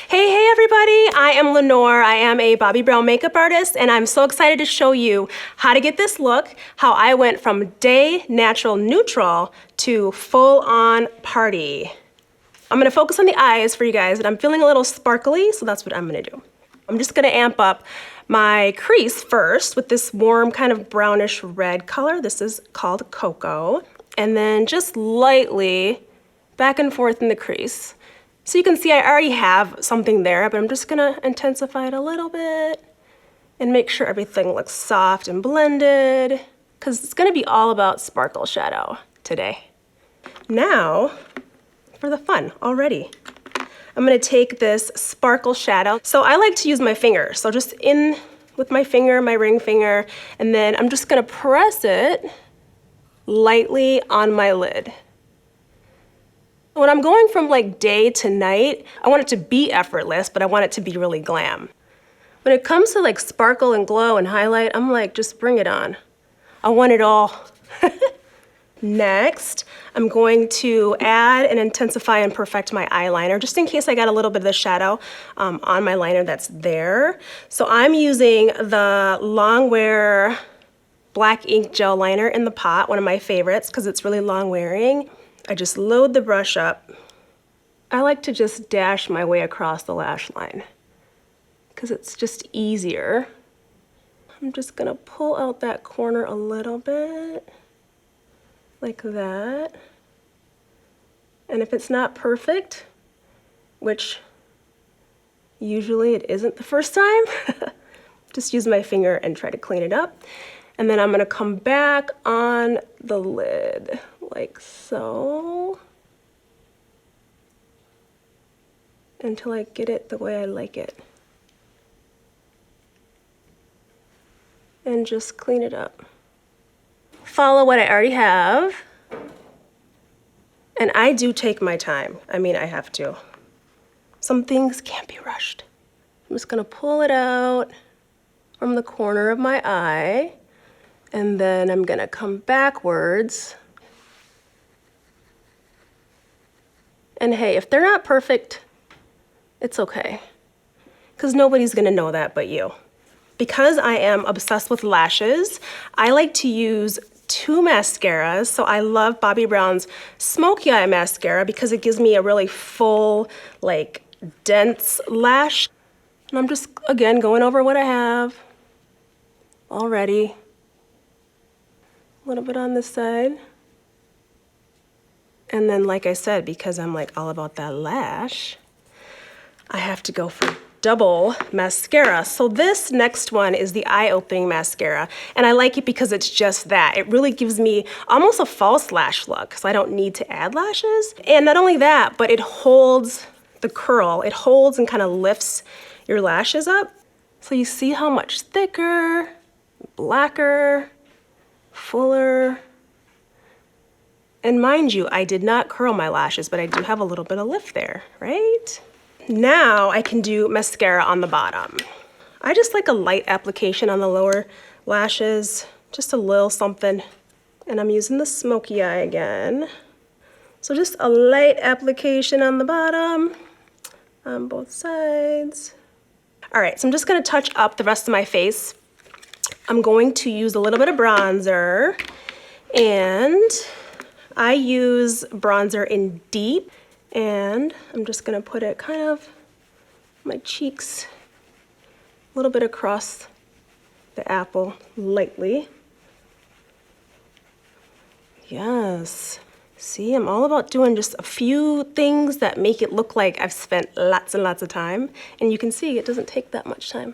Hey everybody, I am Lanore. I am a Bobbi Brown makeup artist and I'm so excited to show you how to get this look, how I went from day natural neutral to full on party. I'm gonna focus on the eyes for you guys and I'm feeling a little sparkly, so that's what I'm gonna do. I'm just gonna amp up my crease first with this warm kind of brownish red color. This is called Cocoa. And then just lightly back and forth in the crease. So you can see I already have something there, but I'm just gonna intensify it a little bit and make sure everything looks soft and blended, because it's gonna be all about sparkle shadow today. Now, for the fun already. I'm gonna take this sparkle shadow. So I like to use my finger. So just in with my finger, my ring finger, and then I'm just gonna press it lightly on my lid. When I'm going from like day to night, I want it to be effortless, but I want it to be really glam. When it comes to like sparkle and glow and highlight, I'm like, just bring it on. I want it all. Next, I'm going to add and intensify and perfect my eyeliner, just in case I got a little bit of the shadow on my liner that's there. So I'm using the Longwear Black Ink Gel Liner in the pot, one of my favorites, because it's really long wearing. I just load the brush up. I like to just dash my way across the lash line because it's just easier. I'm just gonna pull out that corner a little bit, like that. And if it's not perfect, which usually it isn't the first time, just use my finger and try to clean it up. And then I'm gonna come back on the lid, like so, until I get it the way I like it. And just clean it up. Follow what I already have. And I do take my time. I mean, I have to. Some things can't be rushed. I'm just gonna pull it out from the corner of my eye. And then I'm gonna come backwards. And hey, if they're not perfect, it's okay. Because nobody's gonna know that but you. Because I am obsessed with lashes, I like to use two mascaras. So I love Bobbi Brown's Smoky Eye Mascara because it gives me a really full, like, dense lash. And I'm just, again, going over what I have already. A little bit on this side. And then, like I said, because I'm like all about that lash, I have to go for double mascara. So this next one is the Eye Opening Mascara. And I like it because it's just that. It really gives me almost a false lash look, so I don't need to add lashes. And not only that, but it holds the curl. It holds and kind of lifts your lashes up. So you see how much thicker, blacker, fuller. And mind you, I did not curl my lashes, but I do have a little bit of lift there, right? Now I can do mascara on the bottom. I just like a light application on the lower lashes, just a little something. And I'm using the Smoky Eye again. So just a light application on the bottom, on both sides. All right, so I'm just gonna touch up the rest of my face. I'm going to use a little bit of bronzer, and I use bronzer in Deep, and I'm just gonna put it kind of my cheeks, a little bit across the apple, lightly. Yes. See, I'm all about doing just a few things that make it look like I've spent lots and lots of time, and you can see it doesn't take that much time.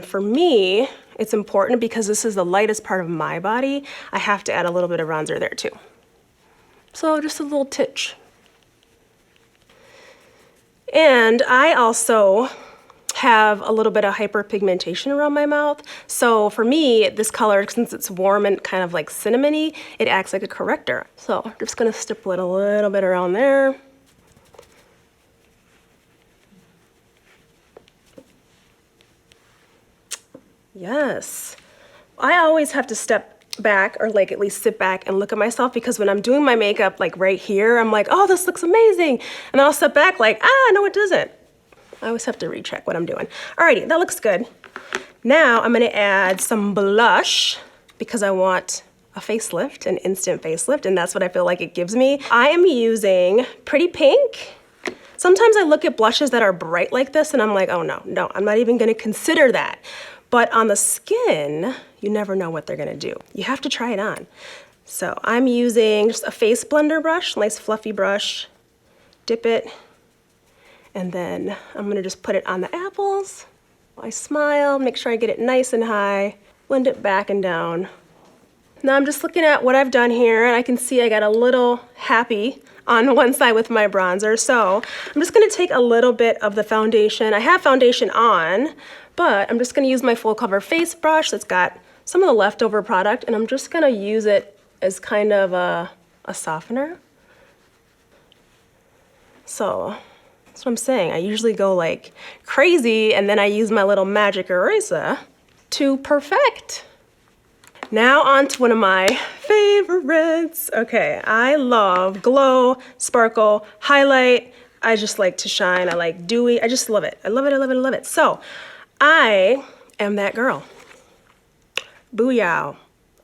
For me, it's important because this is the lightest part of my body. I have to add a little bit of bronzer there too. So just a little titch. And I also have a little bit of hyperpigmentation around my mouth. So for me, this color, since it's warm and kind of like cinnamony, it acts like a corrector. So I'm just gonna stipple it a little bit around there. Yes. I always have to step back, or like at least sit back and look at myself, because when I'm doing my makeup like right here, I'm like, oh, this looks amazing. And then I'll step back like, ah, no, it doesn't. I always have to recheck what I'm doing. Alrighty, that looks good. Now I'm gonna add some blush because I want a facelift, an instant facelift, and that's what I feel like it gives me. I am using Pretty Pink. Sometimes I look at blushes that are bright like this and I'm like, oh no, I'm not even gonna consider that. But on the skin, you never know what they're gonna do. You have to try it on. So I'm using just a face blender brush, nice fluffy brush, dip it, and then I'm gonna just put it on the apples. I smile, make sure I get it nice and high, blend it back and down. Now I'm just looking at what I've done here and I can see I got a little happy on one side with my bronzer. So I'm just gonna take a little bit of the foundation. I have foundation on, but I'm just gonna use my full cover face brush that's got some of the leftover product and I'm just gonna use it as kind of a softener. So that's what I'm saying. I usually go like crazy and then I use my little magic eraser to perfect. Now on to one of my favorites. Okay, I love glow, sparkle, highlight. I just like to shine. I like dewy. I just love it. I love it, I love it, I love it. So I am that girl. Booyah.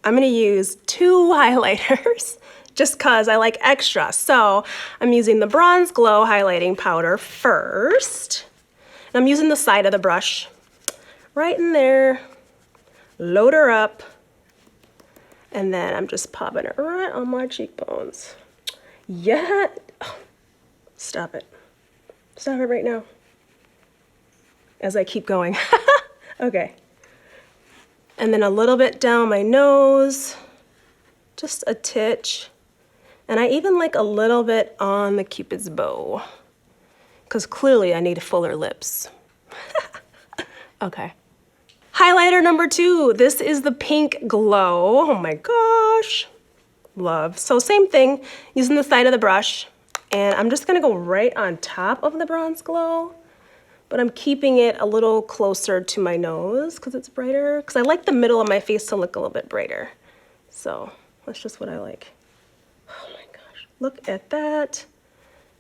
I'm gonna use 2 highlighters just cause I like extra. So I'm using the Bronze Glow highlighting powder first. And I'm using the side of the brush right in there. Load her up. And then I'm just popping it right on my cheekbones. Yeah. Oh, stop it. Stop it right now. As I keep going. Okay. And then a little bit down my nose. Just a titch. And I even like a little bit on the Cupid's bow. Because clearly I need fuller lips. Okay. Highlighter number 2, this is the Pink Glow. Oh my gosh, love. So same thing, using the side of the brush, and I'm just gonna go right on top of the Bronze Glow, but I'm keeping it a little closer to my nose because it's brighter, because I like the middle of my face to look a little bit brighter. So that's just what I like. Oh my gosh, look at that.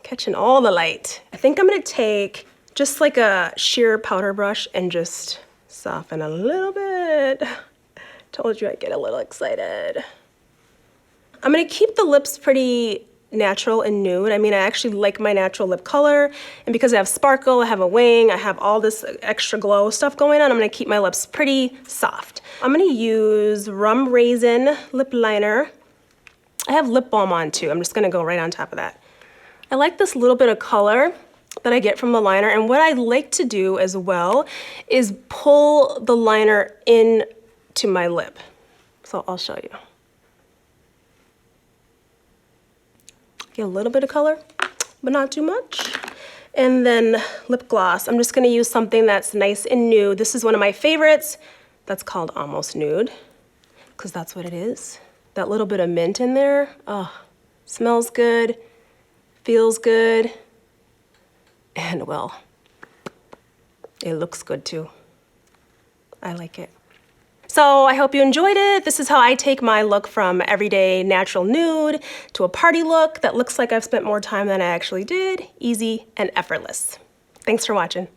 Catching all the light. I think I'm gonna take just like a sheer powder brush and just soften a little bit. Told you I'd get a little excited. I'm gonna keep the lips pretty natural and nude. I mean, I actually like my natural lip color, and because I have sparkle, I have a wing, I have all this extra glow stuff going on, I'm gonna keep my lips pretty soft. I'm gonna use Rum Raisin lip liner. I have lip balm on too. I'm just gonna go right on top of that. I like this little bit of color that I get from the liner, and what I like to do as well is pull the liner in to my lip. So I'll show you. Get a little bit of color, but not too much. And then lip gloss. I'm just gonna use something that's nice and nude. This is one of my favorites. That's called Almost Nude, because that's what it is. That little bit of mint in there, oh, smells good, feels good. And well, it looks good too. I like it. So I hope you enjoyed it. This is how I take my look from everyday natural nude to a party look that looks like I've spent more time than I actually did. Easy and effortless. Thanks for watching.